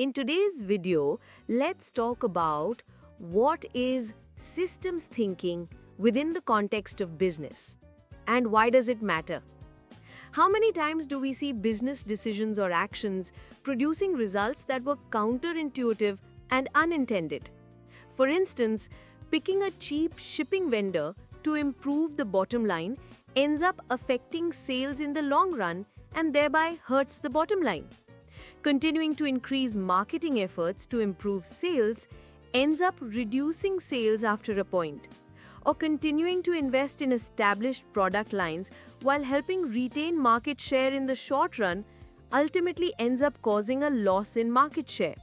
In today's video, let's talk about what is systems thinking within the context of business and why does it matter. How many times do we see business decisions or actions producing results that were counterintuitive and unintended? For instance, picking a cheap shipping vendor to improve the bottom line ends up affecting sales in the long run and thereby hurts the bottom line. Continuing to increase marketing efforts to improve sales ends up reducing sales after a point. Or continuing to invest in established product lines while helping retain market share in the short run ultimately ends up causing a loss in market share.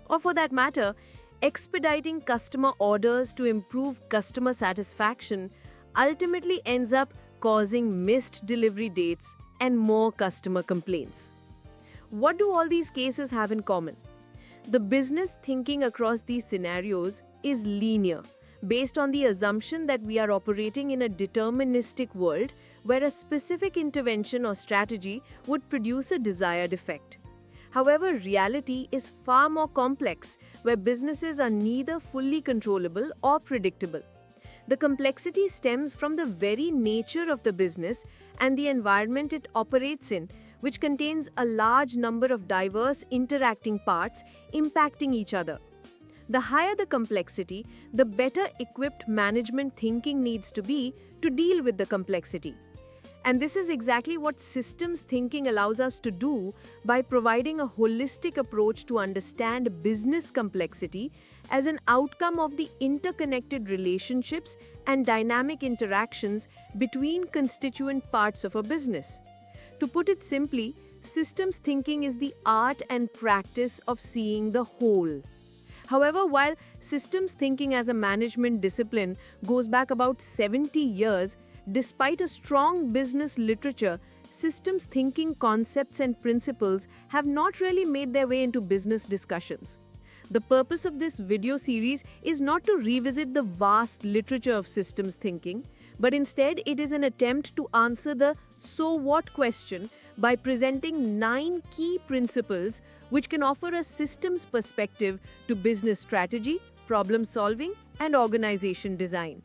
Or for that matter, expediting customer orders to improve customer satisfaction ultimately ends up causing missed delivery dates and more customer complaints. What do all these cases have in common? The business thinking across these scenarios is linear, based on the assumption that we are operating in a deterministic world where a specific intervention or strategy would produce a desired effect. However, reality is far more complex, where businesses are neither fully controllable or predictable. The complexity stems from the very nature of the business and the environment it operates in, which contains a large number of diverse interacting parts impacting each other. The higher the complexity, the better equipped management thinking needs to be to deal with the complexity. And this is exactly what systems thinking allows us to do by providing a holistic approach to understand business complexity as an outcome of the interconnected relationships and dynamic interactions between constituent parts of a business. To put it simply, systems thinking is the art and practice of seeing the whole. However, while systems thinking as a management discipline goes back about 70 years, despite a strong business literature, systems thinking concepts and principles have not really made their way into business discussions. The purpose of this video series is not to revisit the vast literature of systems thinking, but instead it is an attempt to answer the "so what" question by presenting 9 key principles which can offer a systems perspective to business strategy, problem solving, and organization design.